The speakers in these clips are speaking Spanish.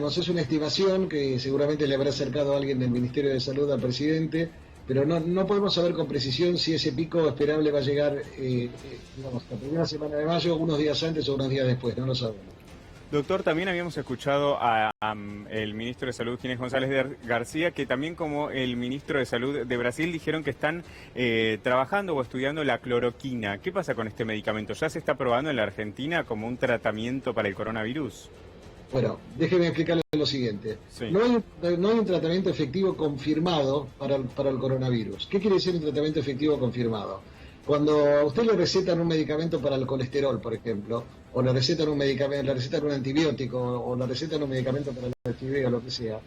sabemos, es una estimación que seguramente le habrá acercado a alguien del Ministerio de Salud al presidente, pero no podemos saber con precisión si ese pico esperable va a llegar, digamos, la primera semana de mayo, unos días antes o unos días después, no lo sabemos. Doctor, también habíamos escuchado el ministro de Salud, Ginés González García, que también como el ministro de Salud de Brasil dijeron que están trabajando o estudiando la cloroquina. ¿Qué pasa con este medicamento? ¿Ya se está probando en la Argentina como un tratamiento para el coronavirus? Bueno, déjeme explicarle lo siguiente. Sí. No hay un tratamiento efectivo confirmado para el coronavirus. ¿Qué quiere decir un tratamiento efectivo confirmado? Cuando a usted le recetan un medicamento para el colesterol, por ejemplo, o le recetan un medicamento, le recetan un antibiótico, o le recetan un medicamento para la HIV o lo que sea,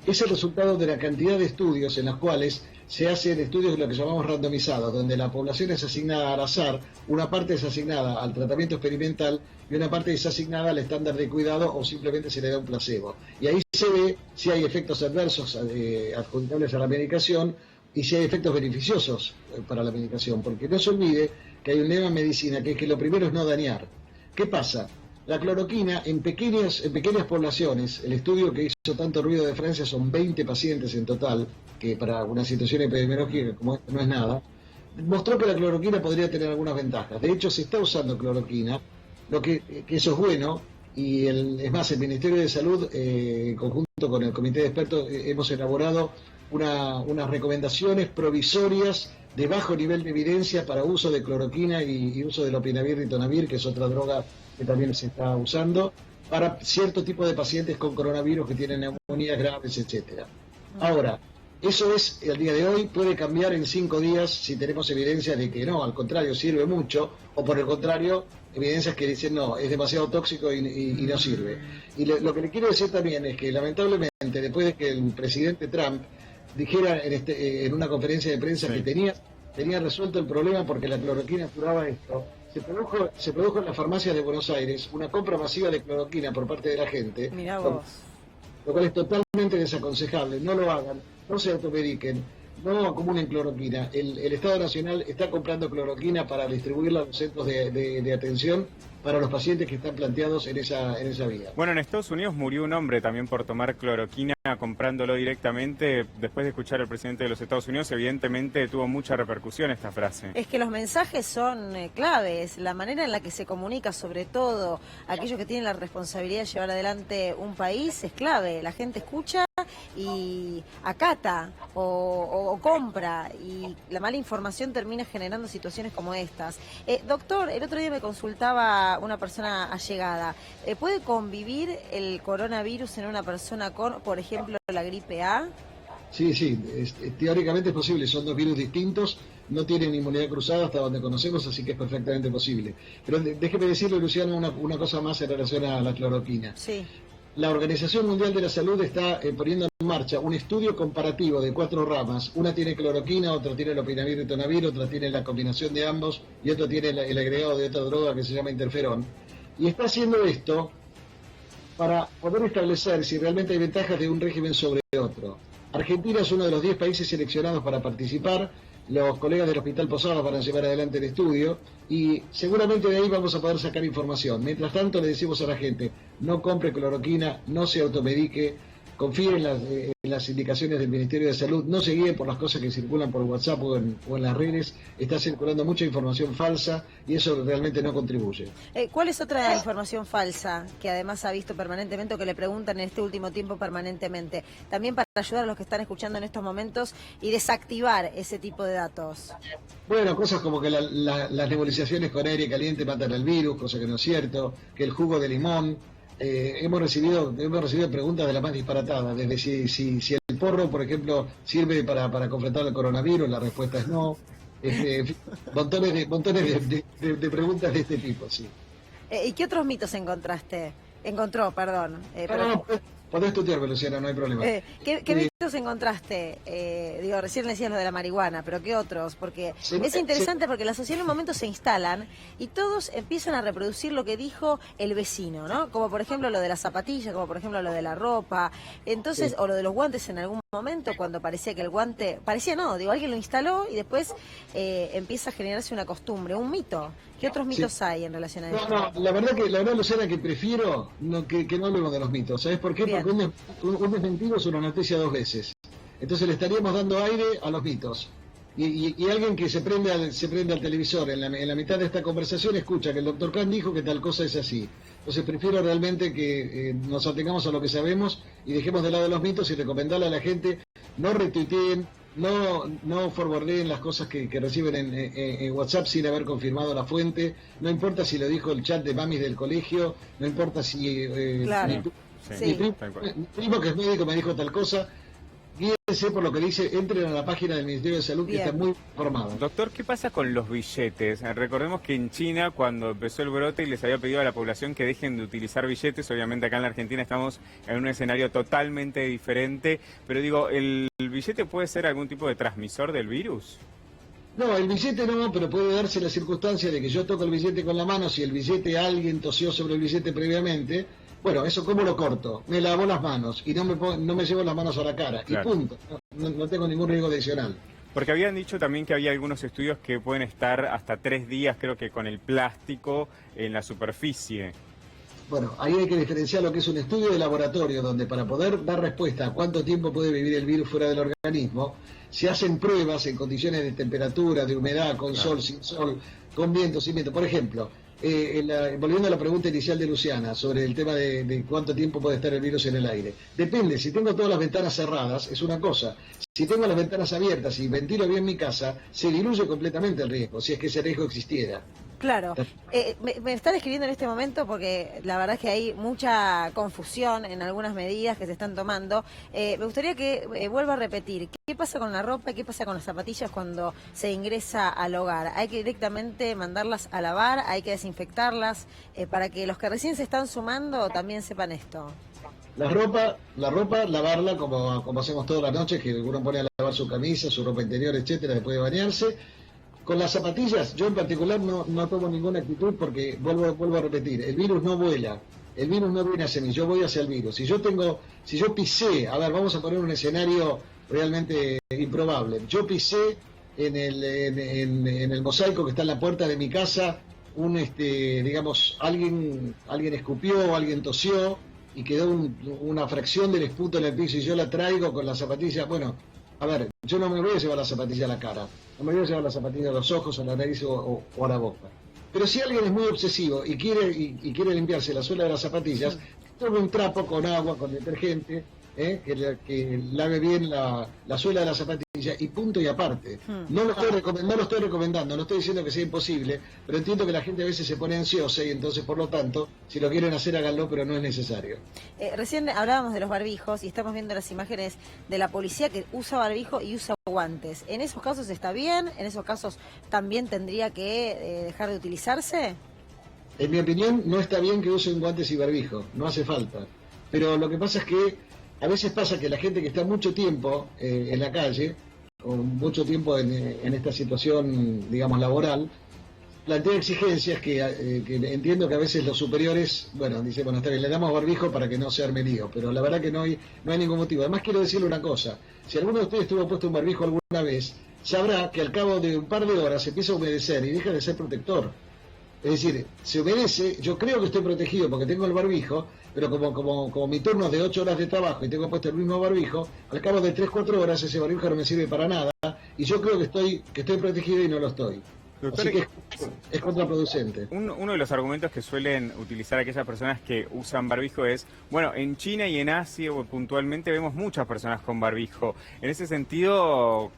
es el resultado de la cantidad de estudios en los cuales se hacen estudios de lo que llamamos randomizados, donde la población es asignada al azar, una parte es asignada al tratamiento experimental y una parte es asignada al estándar de cuidado o simplemente se le da un placebo. Y ahí se ve si hay efectos adversos adjudicables a la medicación y si hay efectos beneficiosos para la medicación, porque no se olvide que hay un lema en medicina que es que lo primero es no dañar. ¿Qué pasa? La cloroquina en pequeñas poblaciones, el estudio que hizo tanto ruido de Francia son 20 pacientes en total, que para una situación epidemiológica como esta no es nada, mostró que la cloroquina podría tener algunas ventajas. De hecho, se está usando cloroquina, que eso es bueno, y es más, el Ministerio de Salud, en conjunto con el Comité de Expertos, hemos elaborado unas recomendaciones provisorias de bajo nivel de evidencia para uso de cloroquina y uso de lopinavir y ritonavir, que es otra droga que también se está usando, para cierto tipo de pacientes con coronavirus que tienen neumonías graves, etcétera. Ahora, eso es, el día de hoy, puede cambiar en 5 días si tenemos evidencia de que no, al contrario, sirve mucho, o por el contrario, evidencias que dicen no, es demasiado tóxico y no sirve. Y lo que le quiero decir también es que lamentablemente, después de que el presidente Trump dijera en una conferencia de prensa que tenía resuelto el problema porque la cloroquina curaba esto, se produjo en las farmacias de Buenos Aires una compra masiva de cloroquina por parte de la gente, Mirá vos. lo cual es totalmente desaconsejable. No lo hagan, no se automediquen, no acumulen cloroquina. El Estado Nacional está comprando cloroquina para distribuirla a los centros de atención para los pacientes que están planteados en esa vía. Bueno, en Estados Unidos murió un hombre también por tomar cloroquina comprándolo directamente. Después de escuchar al presidente de los Estados Unidos, evidentemente tuvo mucha repercusión esta frase. Es que los mensajes son claves, la manera en la que se comunica, sobre todo aquellos que tienen la responsabilidad de llevar adelante un país, es clave. La gente escucha y acata o compra, y la mala información termina generando situaciones como estas. Doctor, el otro día me consultaba una persona allegada. ¿Puede convivir el coronavirus en una persona con, por ejemplo, la gripe A? Sí, teóricamente es posible, son 2 virus distintos, no tienen inmunidad cruzada hasta donde conocemos, así que es perfectamente posible. Pero déjeme decirle, Luciano, una cosa más en relación a la cloroquina. Sí. La Organización Mundial de la Salud está poniendo en marcha un estudio comparativo de 4 ramas. Una tiene cloroquina, otra tiene lopinavir y ritonavir, otra tiene la combinación de ambos y otra tiene el agregado de otra droga que se llama interferón. Y está haciendo esto para poder establecer si realmente hay ventajas de un régimen sobre otro. Argentina es uno de los 10 países seleccionados para participar. Los colegas del Hospital Posadas van a llevar adelante el estudio y seguramente de ahí vamos a poder sacar información. Mientras tanto le decimos a la gente, no compre cloroquina, no se automedique, confíe en las indicaciones del Ministerio de Salud, no se guíe por las cosas que circulan por WhatsApp o en las redes. Está circulando mucha información falsa y eso realmente no contribuye. ¿Cuál es otra información falsa que además ha visto permanentemente o que le preguntan en este último tiempo permanentemente? También para ayudar a los que están escuchando en estos momentos y desactivar ese tipo de datos. Bueno, cosas como que las nebulizaciones con aire caliente matan al virus, cosa que no es cierto, que el jugo de limón. Hemos recibido preguntas de las más disparatadas, desde si el porro, por ejemplo, sirve para confrontar el coronavirus, la respuesta es no. Montones de preguntas de este tipo, sí. ¿Y qué otros mitos encontró, perdón? Podés tutearme, Luciana, no hay problema. ¿Qué mitos mitos encontraste? Digo, recién decías lo de la marihuana, pero ¿qué otros? Porque es interesante porque la sociedad en un momento se instalan y todos empiezan a reproducir lo que dijo el vecino, ¿no? Como por ejemplo lo de las zapatillas, como por ejemplo lo de la ropa, entonces, o lo de los guantes en algún momento, cuando parecía que el guante, parecía no, digo, alguien lo instaló y después empieza a generarse una costumbre, un mito. ¿Qué otros mitos hay en relación a esto? No, la verdad, Luciana, que prefiero que no hablemos de los mitos. ¿Sabes por qué? Bien. Porque un desmentido es una noticia 2 veces. Entonces le estaríamos dando aire a los mitos. Y alguien que se prende al televisor en la mitad de esta conversación escucha que el doctor Khan dijo que tal cosa es así. Entonces prefiero realmente que nos atengamos a lo que sabemos y dejemos de lado los mitos y recomendarle a la gente no retuiteen, no forwardeen las cosas que reciben en WhatsApp sin haber confirmado la fuente. No importa si lo dijo el chat de mamis del colegio, no importa si Claro. mi primo que es médico me dijo tal cosa. Guíense por lo que dice, entren a la página del Ministerio de Salud. Bien. Que está muy informada. Doctor, ¿qué pasa con los billetes? Recordemos que en China, cuando empezó el brote, les había pedido a la población que dejen de utilizar billetes. Obviamente acá en la Argentina estamos en un escenario totalmente diferente, pero digo, ¿el billete puede ser algún tipo de transmisor del virus? No, el billete no, pero puede darse la circunstancia de que yo toco el billete con la mano, si el billete alguien tosió sobre el billete previamente. Bueno, eso ¿cómo lo corto? Me lavo las manos y no me llevo las manos a la cara. Claro. Y punto. No tengo ningún riesgo adicional. Porque habían dicho también que había algunos estudios que pueden estar hasta 3 días, creo que con el plástico en la superficie. Bueno, ahí hay que diferenciar lo que es un estudio de laboratorio, donde para poder dar respuesta a cuánto tiempo puede vivir el virus fuera del organismo, se hacen pruebas en condiciones de temperatura, de humedad, con sol, sin sol, con viento, sin viento. Por ejemplo, volviendo a la pregunta inicial de Luciana sobre el tema de cuánto tiempo puede estar el virus en el aire. Depende, si tengo todas las ventanas cerradas es una cosa, si tengo las ventanas abiertas y ventilo bien mi casa, se diluye completamente el riesgo, si es que ese riesgo existiera. Claro, me están escribiendo en este momento porque la verdad es que hay mucha confusión en algunas medidas que se están tomando. Me gustaría que vuelva a repetir, ¿qué pasa con la ropa y qué pasa con las zapatillas cuando se ingresa al hogar? ¿Hay que directamente mandarlas a lavar? ¿Hay que desinfectarlas? Para que los que recién se están sumando también sepan esto. La ropa, lavarla como hacemos todas las noches, que uno pone a lavar su camisa, su ropa interior, etcétera, después de bañarse. Con las zapatillas, yo en particular no tomo ninguna actitud porque, vuelvo a repetir, el virus no vuela, el virus no viene hacia mí, yo voy hacia el virus. Si yo pisé, a ver, vamos a poner un escenario realmente improbable, yo pisé en el mosaico que está en la puerta de mi casa, alguien escupió, alguien tosió y quedó una fracción del esputo en el piso y yo la traigo con las zapatillas, bueno, a ver, yo no me voy a llevar la zapatilla a la cara, no me voy a llevar la zapatilla a los ojos, a la nariz o a la boca. Pero si alguien es muy obsesivo y quiere limpiarse la suela de las zapatillas, tome un trapo con agua, con detergente, que lave bien la suela de la zapatilla y punto y aparte. No lo estoy recomendando, no estoy diciendo que sea imposible, pero entiendo que la gente a veces se pone ansiosa y entonces, por lo tanto, si lo quieren hacer, háganlo, pero no es necesario. Recién hablábamos de los barbijos y estamos viendo las imágenes de la policía que usa barbijo y usa guantes. ¿En esos casos está bien? ¿En esos casos también tendría que dejar de utilizarse? En mi opinión, no está bien que usen guantes y barbijo, no hace falta. Pero lo que pasa es que a veces pasa que la gente que está mucho tiempo en la calle, o mucho tiempo en esta situación, digamos, laboral, plantea exigencias que entiendo que a veces los superiores, dicen, está bien, le damos barbijo para que no se arme lío, pero la verdad que no hay ningún motivo. Además quiero decirle una cosa, si alguno de ustedes tuvo puesto un barbijo alguna vez, sabrá que al cabo de un par de horas se empieza a humedecer y deja de ser protector. Es decir, se humedece, yo creo que estoy protegido porque tengo el barbijo, pero como mi turno es de 8 horas de trabajo y tengo puesto el mismo barbijo, al cabo de 3-4 horas ese barbijo no me sirve para nada y yo creo que estoy protegido y no lo estoy. Doctor, así que es contraproducente. Uno de los argumentos que suelen utilizar aquellas personas que usan barbijo es, en China y en Asia puntualmente vemos muchas personas con barbijo. En ese sentido,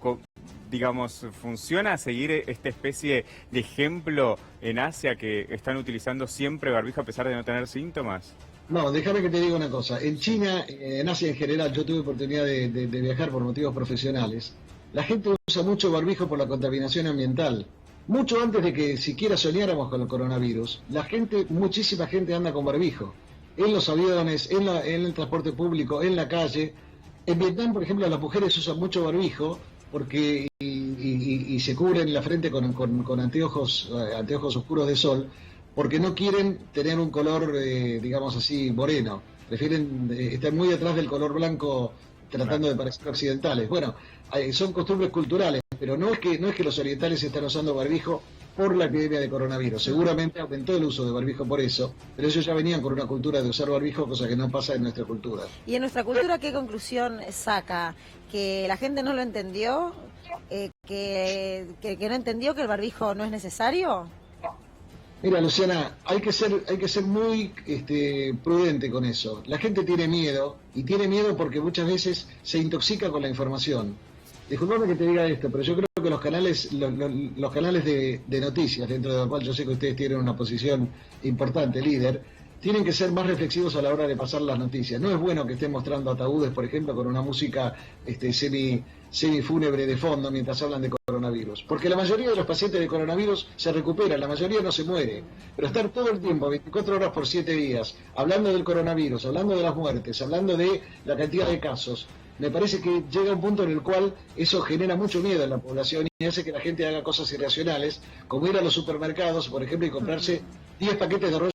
digamos, ¿funciona seguir esta especie de ejemplo en Asia que están utilizando siempre barbijo a pesar de no tener síntomas? No, déjame que te diga una cosa. En China, en Asia en general, yo tuve oportunidad de viajar por motivos profesionales. La gente usa mucho barbijo por la contaminación ambiental. Mucho antes de que siquiera soñáramos con el coronavirus, muchísima gente anda con barbijo. En los aviones, en el transporte público, en la calle. En Vietnam, por ejemplo, las mujeres usan mucho barbijo porque y se cubren la frente con anteojos, anteojos oscuros de sol, porque no quieren tener un color, digamos así, moreno. Prefieren estar muy atrás del color blanco tratando de parecer occidentales. Bueno, son costumbres culturales, pero no es que los orientales están usando barbijo por la epidemia de coronavirus. Seguramente aumentó el uso de barbijo por eso, pero ellos ya venían con una cultura de usar barbijo, cosa que no pasa en nuestra cultura. ¿Y en nuestra cultura qué conclusión saca? ¿Que la gente no lo entendió? ¿Que no entendió que el barbijo no es necesario? Mira, Luciana, hay que ser muy prudente con eso. La gente tiene miedo, y tiene miedo porque muchas veces se intoxica con la información. Disculpame que te diga esto, pero yo creo que los canales de noticias, dentro de los cuales yo sé que ustedes tienen una posición importante, líder, tienen que ser más reflexivos a la hora de pasar las noticias. No es bueno que estén mostrando ataúdes, por ejemplo, con una música semifúnebre de fondo mientras hablan de coronavirus. Porque la mayoría de los pacientes de coronavirus se recuperan, la mayoría no se muere. Pero estar todo el tiempo, 24 horas por 7 días, hablando del coronavirus, hablando de las muertes, hablando de la cantidad de casos, me parece que llega un punto en el cual eso genera mucho miedo en la población y hace que la gente haga cosas irracionales, como ir a los supermercados, por ejemplo, y comprarse 10 paquetes de rollos